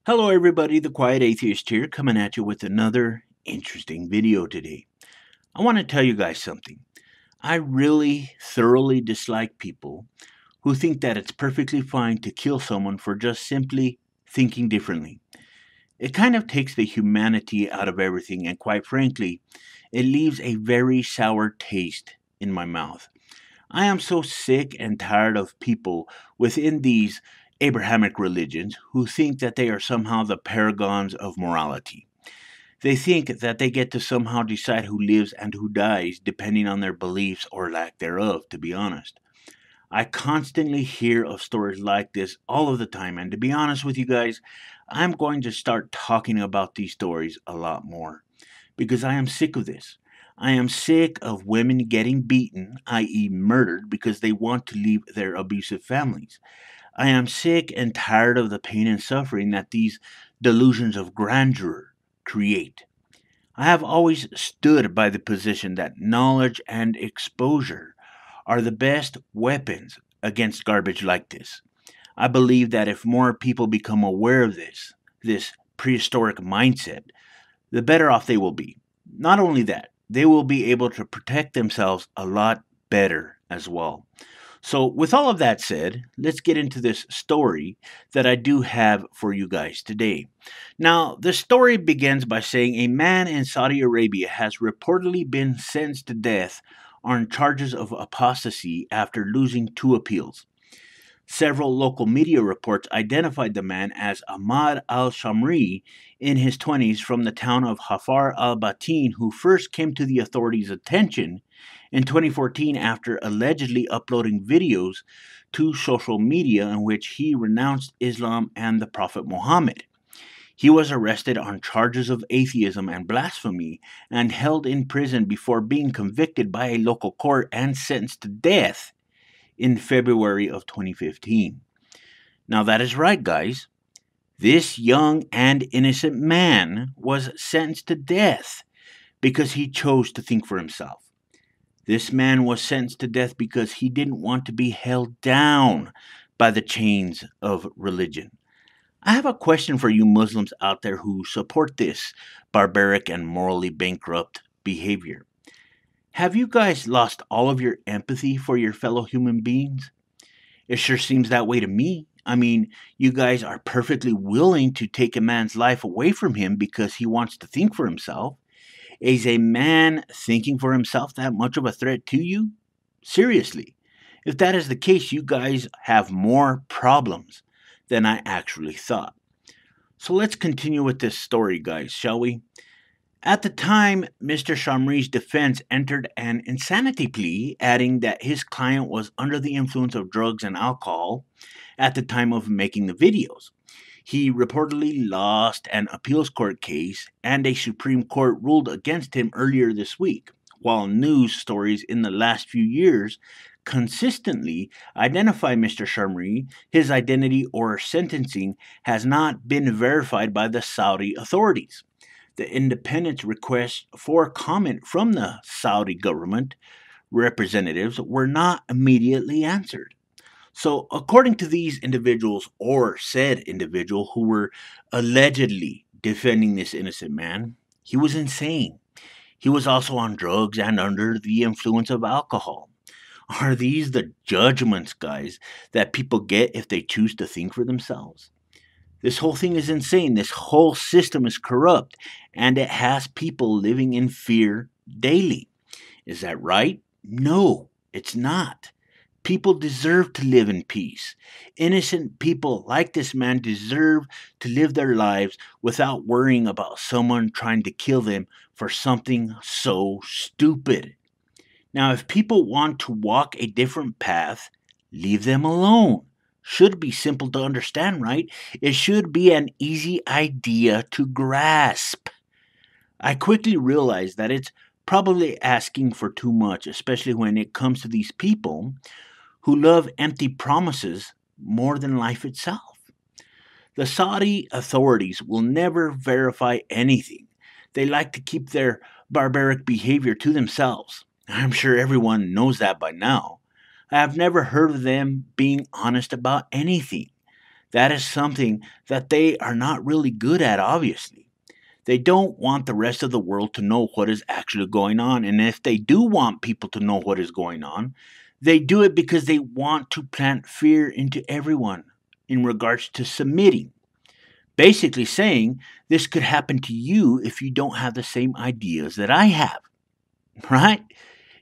Hello everybody, the Quiet Atheist here, coming at you with another interesting video today. I want to tell you guys something. I really thoroughly dislike people who think that it's perfectly fine to kill someone for just simply thinking differently. It kind of takes the humanity out of everything, and quite frankly, it leaves a very sour taste in my mouth. I am so sick and tired of people within these Abrahamic religions who think that they are somehow the paragons of morality. They think that they get to somehow decide who lives and who dies depending on their beliefs or lack thereof, to be honest. I constantly hear of stories like this all of the time, and to be honest with you guys, I'm going to start talking about these stories a lot more because I am sick of this. I am sick of women getting beaten, i.e., murdered, because they want to leave their abusive families. I am sick and tired of the pain and suffering that these delusions of grandeur create. I have always stood by the position that knowledge and exposure are the best weapons against garbage like this. I believe that if more people become aware of this prehistoric mindset, the better off they will be. Not only that, they will be able to protect themselves a lot better as well. So, with all of that said, let's get into this story that I do have for you guys today. Now, the story begins by saying a man in Saudi Arabia has reportedly been sentenced to death on charges of apostasy after losing two appeals. Several local media reports identified the man as Ahmad al Shamri in his 20s from the town of Hafar al Batin, who first came to the authorities' attention in 2014 after allegedly uploading videos to social media in which he renounced Islam and the Prophet Muhammad. He was arrested on charges of atheism and blasphemy and held in prison before being convicted by a local court and sentenced to death in February of 2015. Now, that is right, guys. This young and innocent man was sentenced to death because he chose to think for himself. This man was sentenced to death because he didn't want to be held down by the chains of religion. I have a question for you Muslims out there who support this barbaric and morally bankrupt behavior. Have you guys lost all of your empathy for your fellow human beings? It sure seems that way to me. I mean, you guys are perfectly willing to take a man's life away from him because he wants to think for himself. Is a man thinking for himself that much of a threat to you? Seriously. If that is the case, you guys have more problems than I actually thought. So let's continue with this story, guys, shall we? At the time, Mr. Shamri's defense entered an insanity plea, adding that his client was under the influence of drugs and alcohol at the time of making the videos. He reportedly lost an appeals court case, and a Supreme Court ruled against him earlier this week, while news stories in the last few years consistently identify Mr. Shamri, his identity or sentencing has not been verified by the Saudi authorities. The independent's requests for comment from the Saudi government representatives were not immediately answered. So, according to these individuals, or said individual who were allegedly defending this innocent man, he was insane. He was also on drugs and under the influence of alcohol. Are these the judgments, guys, that people get if they choose to think for themselves? This whole thing is insane. This whole system is corrupt, and it has people living in fear daily. Is that right? No, it's not. People deserve to live in peace. Innocent people like this man deserve to live their lives without worrying about someone trying to kill them for something so stupid. Now, if people want to walk a different path, leave them alone. Should be simple to understand, right? It should be an easy idea to grasp. I quickly realized that it's probably asking for too much, especially when it comes to these people who love empty promises more than life itself. The Saudi authorities will never verify anything. They like to keep their barbaric behavior to themselves. I'm sure everyone knows that by now. I have never heard of them being honest about anything. That is something that they are not really good at, obviously. They don't want the rest of the world to know what is actually going on. And if they do want people to know what is going on, they do it because they want to plant fear into everyone in regards to submitting. Basically saying this could happen to you if you don't have the same ideas that I have, right?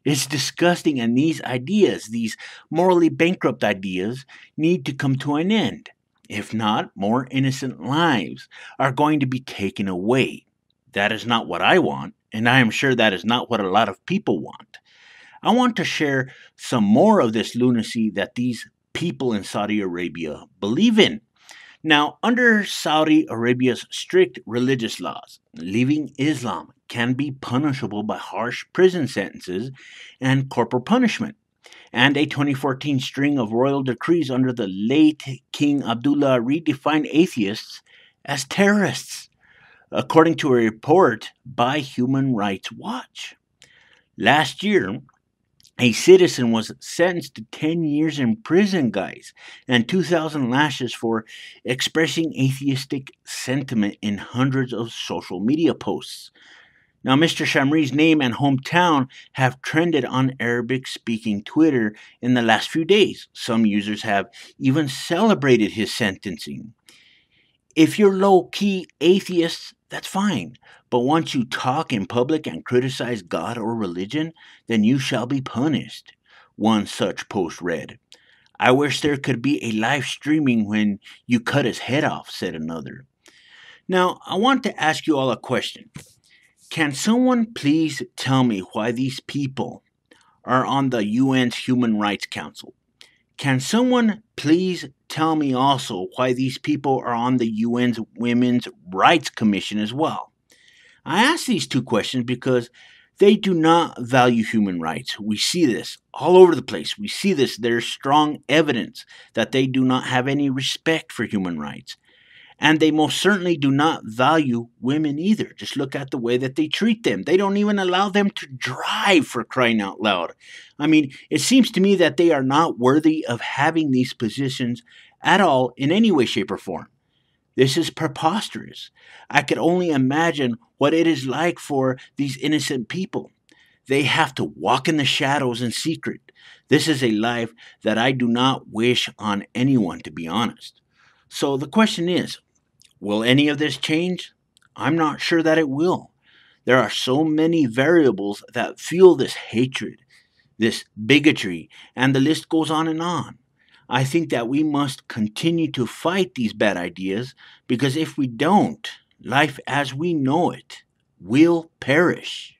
It's disgusting, and these ideas, these morally bankrupt ideas, need to come to an end. If not, more innocent lives are going to be taken away. That is not what I want, and I am sure that is not what a lot of people want. I want to share some more of this lunacy that these people in Saudi Arabia believe in. Now, under Saudi Arabia's strict religious laws, leaving Islam can be punishable by harsh prison sentences and corporal punishment. And a 2014 string of royal decrees under the late King Abdullah redefined atheists as terrorists, according to a report by Human Rights Watch. Last year, a citizen was sentenced to 10 years in prison, guys, and 2,000 lashes for expressing atheistic sentiment in hundreds of social media posts. Now, Mr. Shamri's name and hometown have trended on Arabic-speaking Twitter in the last few days. Some users have even celebrated his sentencing. If you're low-key atheists, that's fine. But once you talk in public and criticize God or religion, then you shall be punished. One such post read. I wish there could be a live streaming when you cut his head off, said another. Now, I want to ask you all a question. Can someone please tell me why these people are on the UN's Human Rights Council? Can someone please tell me also why these people are on the UN's Women's Rights Commission as well? I ask these two questions because they do not value human rights. We see this all over the place. We see this. There's strong evidence that they do not have any respect for human rights. And they most certainly do not value women either. Just look at the way that they treat them. They don't even allow them to drive, for crying out loud. I mean, it seems to me that they are not worthy of having these positions at all in any way, shape, or form. This is preposterous. I could only imagine what it is like for these innocent people. They have to walk in the shadows in secret. This is a life that I do not wish on anyone, to be honest. So the question is, will any of this change? I'm not sure that it will. There are so many variables that fuel this hatred, this bigotry, and the list goes on and on. I think that we must continue to fight these bad ideas because if we don't, life as we know it will perish.